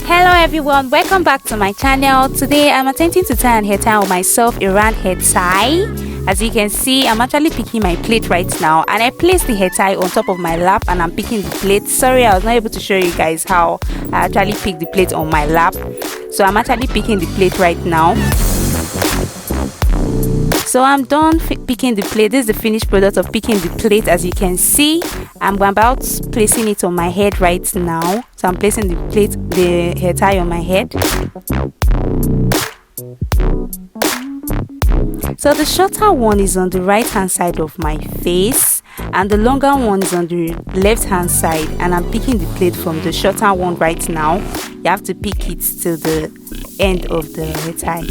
Hello everyone, welcome back to my channel. Today I'm attempting to tie an hair tie on myself, a round hair tie. As you can see, I'm actually picking my plate right now, and I placed the hair tie on top of my lap and I'm picking the plate. Sorry, I was not able to show you guys how I actually picked the plate on my lap. So I'm actually picking the plate right now. So I'm done picking the plate. This is the finished product of picking the plate. As you can see, I'm about placing it on my head right now. So I'm placing the hair tie on my head. So the shorter one is on the right hand side of my face and the longer one is on the left hand side, and I'm picking the plate from the shorter one right now. You have to pick it to the end of the hair tie.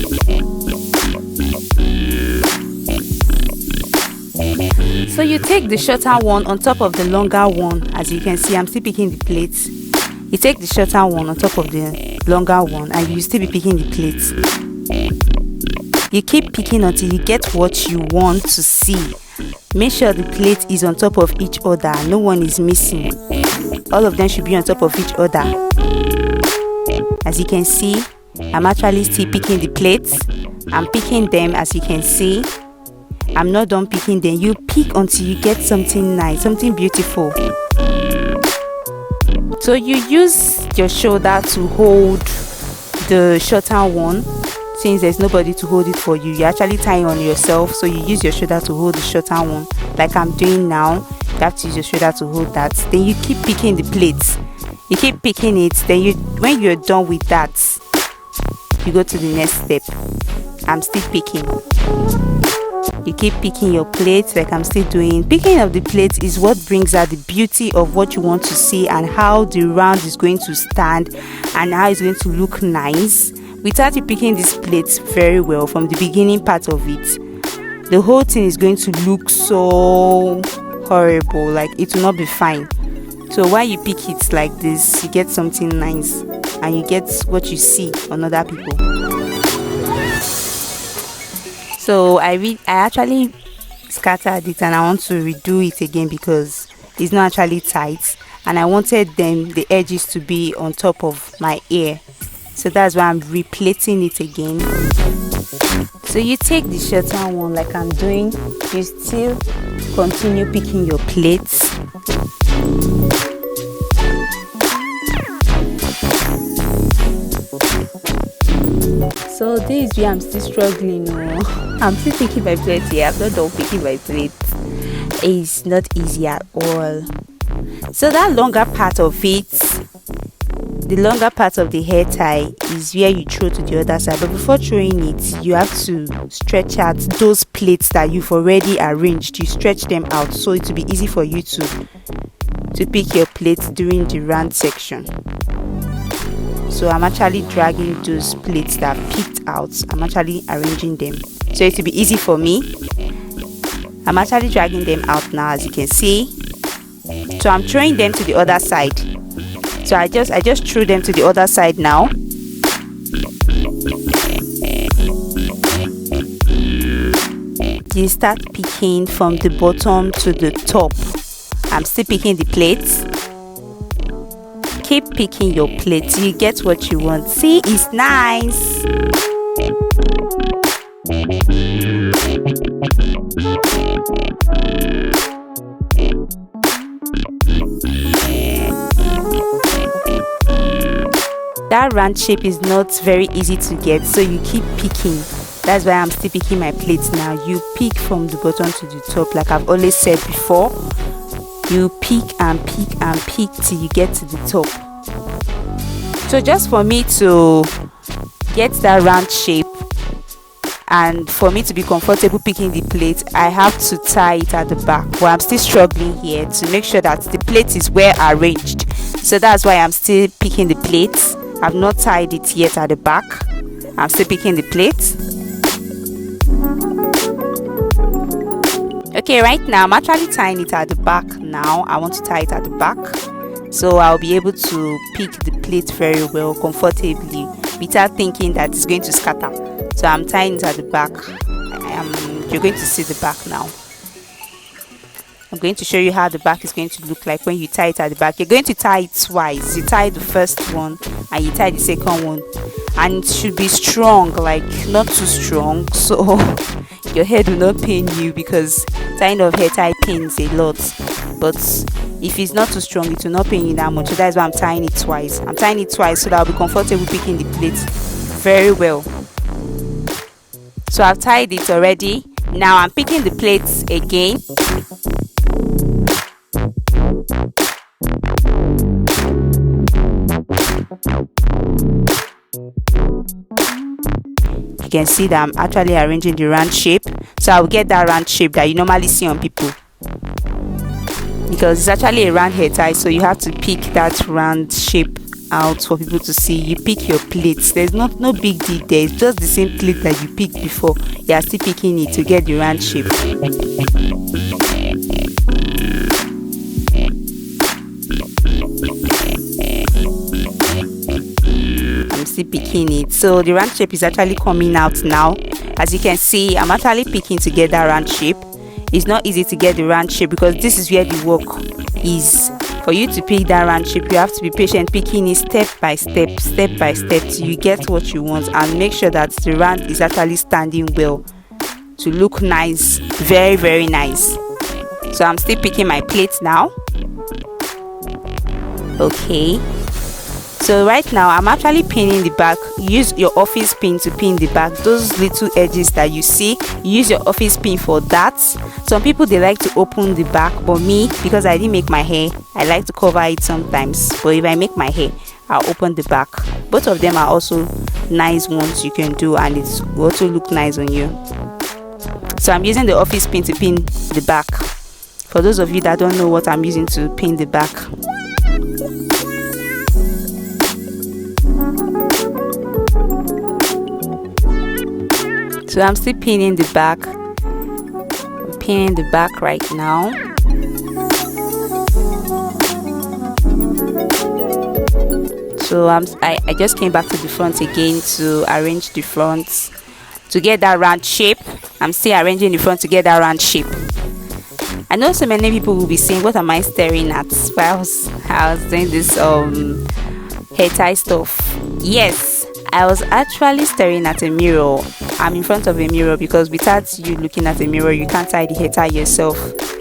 So you take the shorter one on top of the longer one. As you can see, I'm still picking the plates. You take the shorter one on top of the longer one and you still be picking the plates. You keep picking until you get what you want to see. Make sure the plate is on top of each other. No one is missing. All of them should be on top of each other. As you can see, I'm actually still picking the plates. I'm picking them. As you can see, I'm not done picking them. You pick until you get something nice, something beautiful. So you use your shoulder to hold the shorter one. Since there's nobody to hold it for you, you're actually tying on yourself. So you use your shoulder to hold the shorter one, like I'm doing now. You have to use your shoulder to hold that. Then you keep picking the plates. You keep picking it. Then when you're done with that, you go to the next step. I'm still picking. You keep picking your plates like I'm still doing. Picking of the plates is what brings out the beauty of what you want to see and how the round is going to stand and how it's going to look nice. Without you picking these plates very well from the beginning part of it, the whole thing is going to look so horrible, like it will not be fine. So while you pick it like this, you get something nice and you get what you see on other people. So I actually scattered it and I want to redo it again because it's not actually tight, and I wanted the edges to be on top of my ear. So that's why I'm replating it again. So you take the shorter one like I'm doing. You still continue picking your plates. So this is where I'm still struggling. I'm still picking my plate here. I'm not done picking my plate. It's not easy at all. So that longer part of it, the longer part of the hair tie, is where you throw to the other side. But before throwing it, you have to stretch out those plates that you've already arranged. You stretch them out so it will be easy for you to pick your plates during the round section. So I'm actually dragging those plates that I've picked out. I'm actually arranging them so it will be easy for me. I'm actually dragging them out now, as you can see. So I'm throwing them to the other side. So I just threw them to the other side now. You start picking from the bottom to the top. I'm still picking the plates. Keep picking your plates. You get what you want. See, it's nice. That round shape is not very easy to get, so you keep picking. That's why I'm still picking my plates now. You pick from the bottom to the top, like I've always said before. You pick and pick and pick till you get to the top. So just for me to get that round shape and for me to be comfortable picking the plate, I have to tie it at the back. Well, I'm still struggling here to make sure that the plate is well arranged. So that's why I'm still picking the plates. I've not tied it yet at the back. I'm still picking the plates. Okay, right now I'm actually tying it at the back now. I want to tie it at the back so I'll be able to pick the plate very well, comfortably, without thinking that it's going to scatter. So I'm tying it at the back. You're going to see the back now. I'm going to show you how the back is going to look like when you tie it at the back. You're going to tie it twice. You tie the first one and you tie the second one, and it should be strong, like not too strong, so your head will not pain you, because tying of hair tie pains a lot. But if it's not too strong, it will not pain you that much. So that's why I'm tying it twice. I'm tying it twice so that I'll be comfortable picking the plates very well. So I've tied it already. Now I'm picking the plates again. You can see that I'm actually arranging the round shape, so I'll get that round shape that you normally see on people, because it's actually a round hair tie, so you have to pick that round shape out for people to see. You pick your plates. There's no big deal there. It's just the same plate that you picked before. You are still picking it to get the round shape. I'm still picking it, so the round shape is actually coming out now. As you can see, I'm actually picking to get that round shape. It's not easy to get the round shape, because this is where the work is. For you to pick that round shape, you have to be patient, picking it step by step till you get what you want, and make sure that the round is actually standing well to look nice, very, very nice. So I'm still picking my plates now. Okay, so right now I'm actually pinning the back. Use your office pin to pin the back. Those little edges that you see, use your office pin for that. Some people, they like to open the back, but me, because I didn't make my hair, I like to cover it sometimes. But if I make my hair, I'll open the back. Both of them are also nice ones you can do, and it will also look nice on you. So I'm using the office pin to pin the back. For those of you that don't know what I'm using to pin the back, so I'm still pinning the back. I'm pinning the back right now. So I just came back to the front again to arrange the front to get that round shape. I'm still arranging the front to get that round shape. I know so many people will be saying, what am I staring at? While I was doing this hair tie stuff. Yes, I was actually staring at a mirror. I'm in front of a mirror, because without you looking at a mirror, you can't tie the hair tie yourself.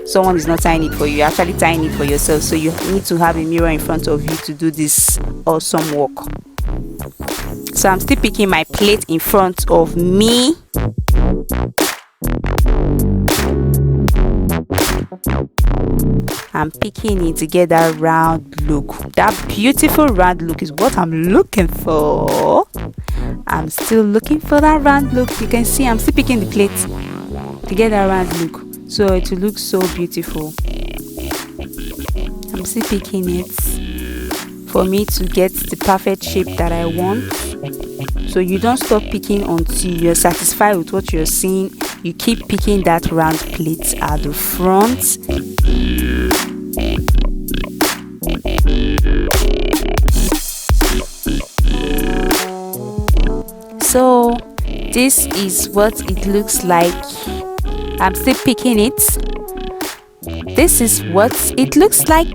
Someone is not tying it for you. You're actually tying it for yourself. So you need to have a mirror in front of you to do this awesome work. So I'm still picking my plate in front of me. I'm picking it to get that round look. That beautiful round look is what I'm looking for. I'm still looking for that round look. You can see I'm still picking the plate to get that round look, so it will look so beautiful. I'm still picking it for me to get the perfect shape that I want. So you don't stop picking until you're satisfied with what you're seeing. You keep picking that round plate at the front. So this is what it looks like. I'm still picking it. This is what it looks like.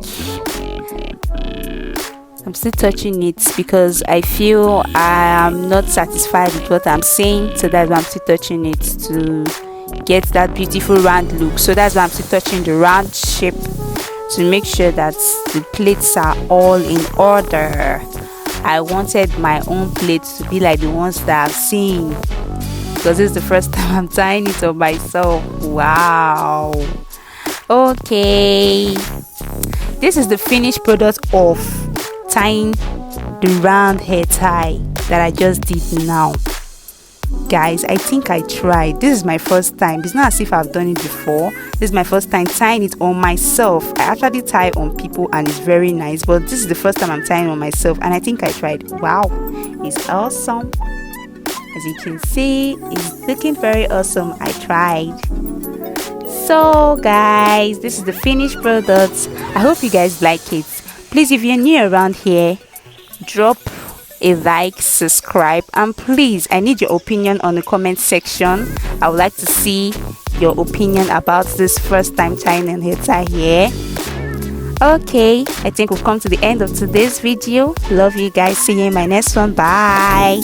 I'm still touching it because I feel I am not satisfied with what I'm seeing, so that's why I'm still touching it to get that beautiful round look. So that's why I'm still touching the round shape to make sure that the plates are all in order. I wanted my own plates to be like the ones that I've seen, because this is the first time I'm tying it on myself. Wow. Okay, this is the finished product of tying the round hair tie that I just did now. Guys, I think I tried. This is my first time. It's not as if I've done it before. This is my first time tying it on myself. I actually tie on people and it's very nice, but this is the first time I'm tying on myself, and I think I tried. Wow, it's awesome. As you can see, it's looking very awesome. I tried. So guys, this is the finished product. I hope you guys like it. Please, if you're new around here, drop a like, subscribe, and please, I need your opinion on the comment section. I would like to see your opinion about this first time tying on hair tie here. Okay, I think we've come to the end of today's video. Love you guys. See you in my next one. Bye.